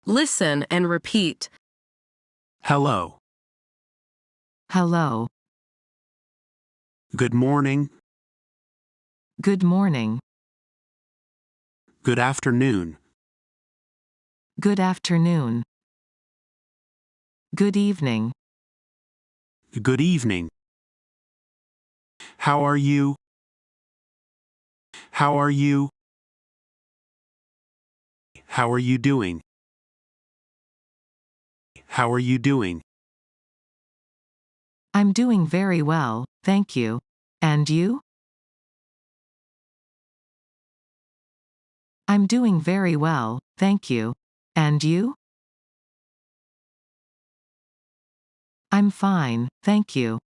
Listen and repeat. Hello. Hello. Good morning. Good morning. Good afternoon. Good afternoon. Good evening. Good evening. How are you? How are you? How are you doing? How are you doing? I'm doing very well, thank you. And you? I'm doing very well, thank you. And you? I'm fine, thank you.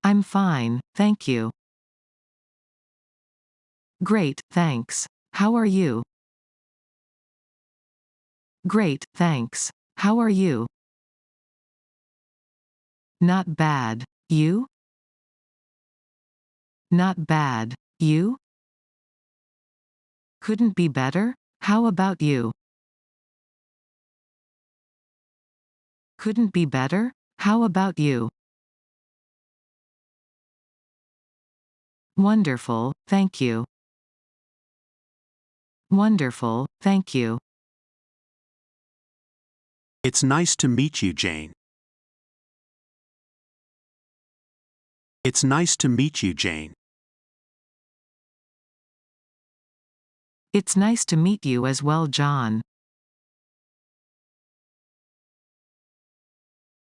I'm fine, thank you. Great, thanks. How are you? Great, thanks. How are you? Not bad. You? Not bad. You? Couldn't be better? How about you? Couldn't be better? How about you? Wonderful, thank you. Wonderful, thank you. It's nice to meet you, Jane. It's nice to meet you, Jane. It's nice to meet you as well, John.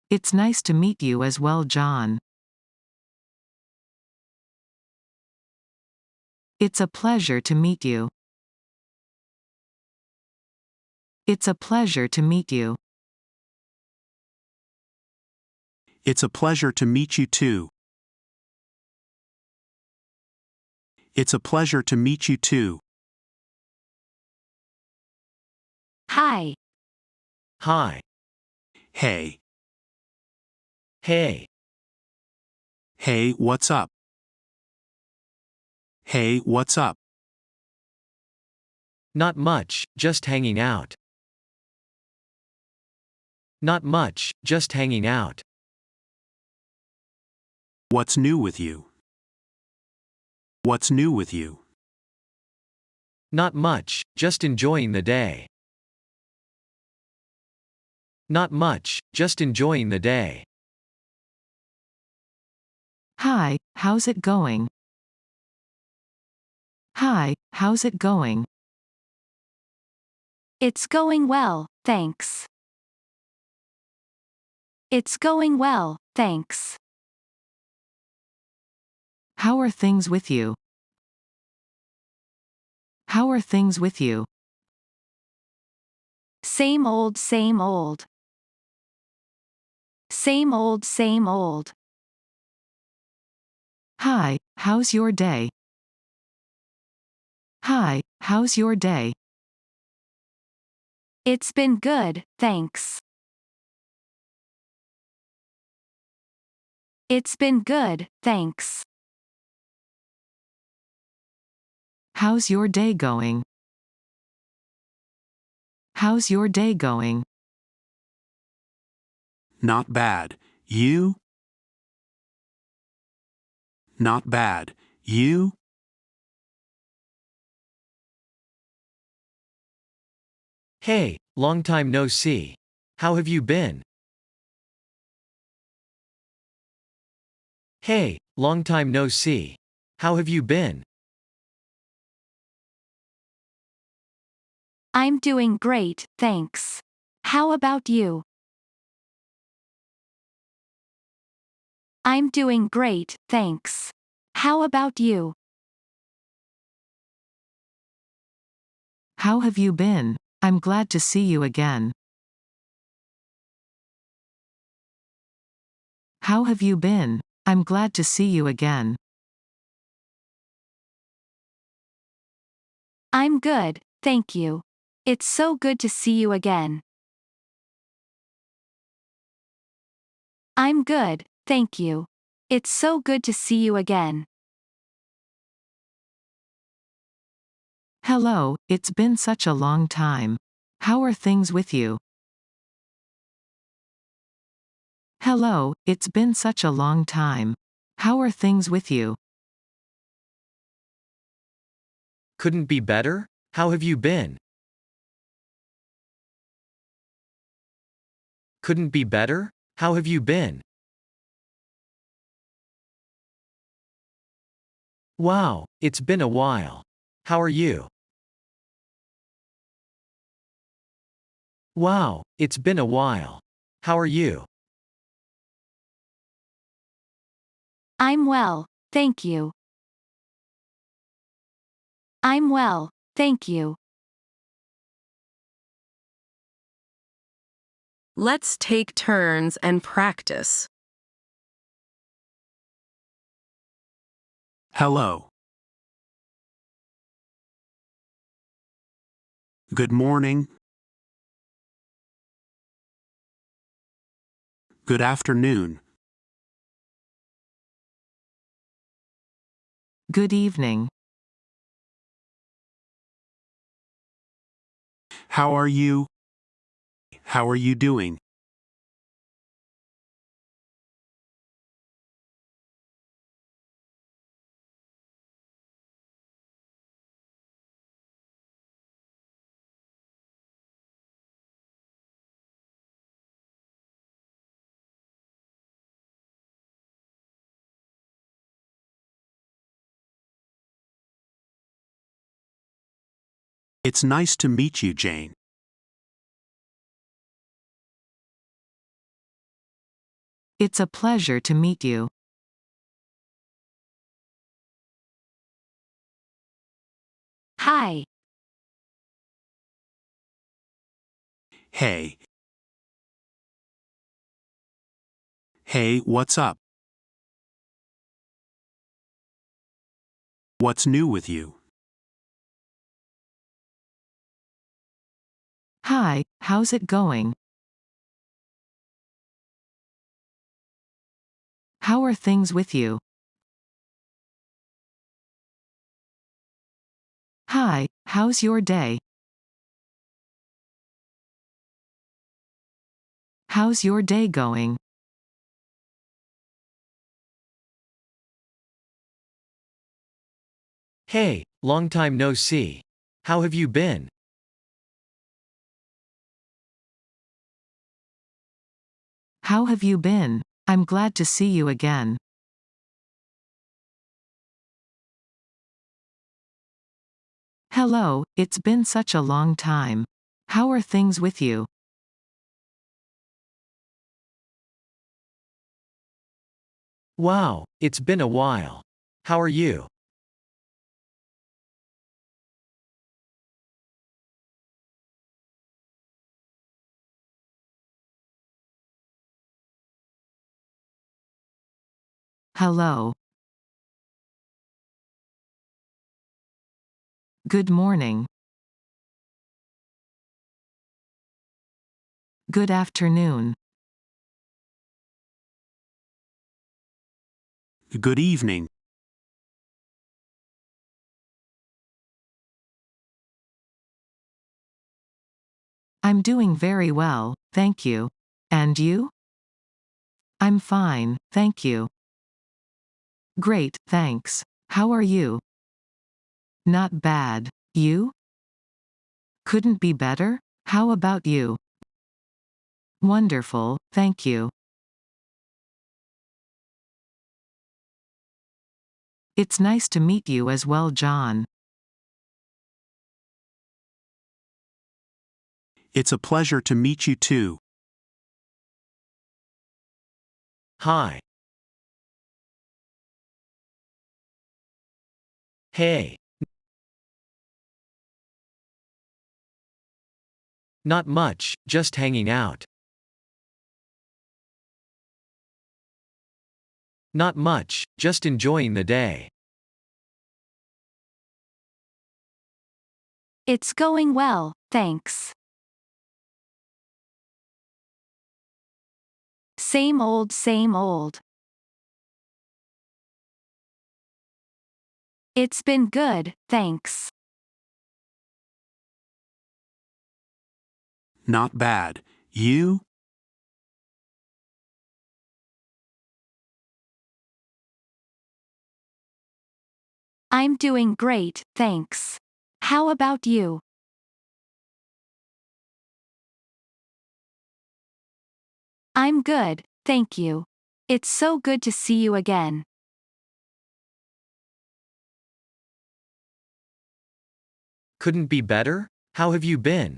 It's nice to meet you as well, John. It's a pleasure to meet you. It's a pleasure to meet you. It's a pleasure to meet you too. It's a pleasure to meet you too. Hi. Hi. Hey. Hey. Hey, what's up? Hey, what's up? Not much, just hanging out. Not much, just hanging out. What's new with you? What's new with you? Not much, just enjoying the day. Not much, just enjoying the day. Hi, how's it going? Hi, how's it going? It's going well, thanks. It's going well, thanks. How are things with you? How are things with you? Same old, same old. Same old, same old. Hi, how's your day? Hi, how's your day? It's been good, thanks. It's been good, thanks. How's your day going? How's your day going? Not bad. You? Not bad. You? Hey, long time no see. How have you been? Hey, long time no see. How have you been? I'm doing great, thanks. How about you? I'm doing great, thanks. How about you? How have you been? I'm glad to see you again. How have you been? I'm glad to see you again. I'm good, thank you. It's so good to see you again. I'm good, thank you. It's so good to see you again. Hello, it's been such a long time. How are things with you? Hello, it's been such a long time. How are things with you? Couldn't be better? How have you been? Couldn't be better? How have you been? Wow, it's been a while. How are you? Wow, it's been a while. How are you? I'm well, thank you. I'm well, thank you. Let's take turns and practice. Hello. Good morning. Good afternoon. Good evening. How are you? How are you doing? It's nice to meet you, Jane. It's a pleasure to meet you. Hi. Hey. Hey, what's up? What's new with you? Hi, how's it going? How are things with you? Hi, how's your day? How's your day going? Hey, long time no see. How have you been? How have you been? I'm glad to see you again. Hello, it's been such a long time. How are things with you? Wow, it's been a while. How are you? Hello. Good morning. Good afternoon. Good evening. I'm doing very well, thank you. And you? I'm fine, thank you. Great, thanks. How are you? Not bad. You? Couldn't be better? How about you? Wonderful, thank you. It's nice to meet you as well, John. It's a pleasure to meet you too. Hi. Hey. Not much, just hanging out. Not much, just enjoying the day. It's going well, thanks. Same old, same old. It's been good, thanks. Not bad. You? I'm doing great, thanks. How about you? I'm good, thank you. It's so good to see you again. Couldn't be better? How have you been?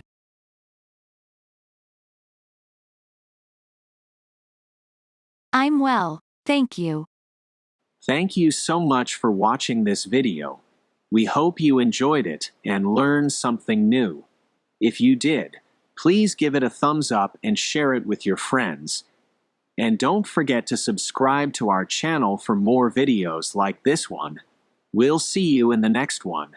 I'm well, thank you. Thank you so much for watching this video. We hope you enjoyed it and learned something new. If you did, please give it a thumbs up and share it with your friends. And don't forget to subscribe to our channel for more videos like this one. We'll see you in the next one.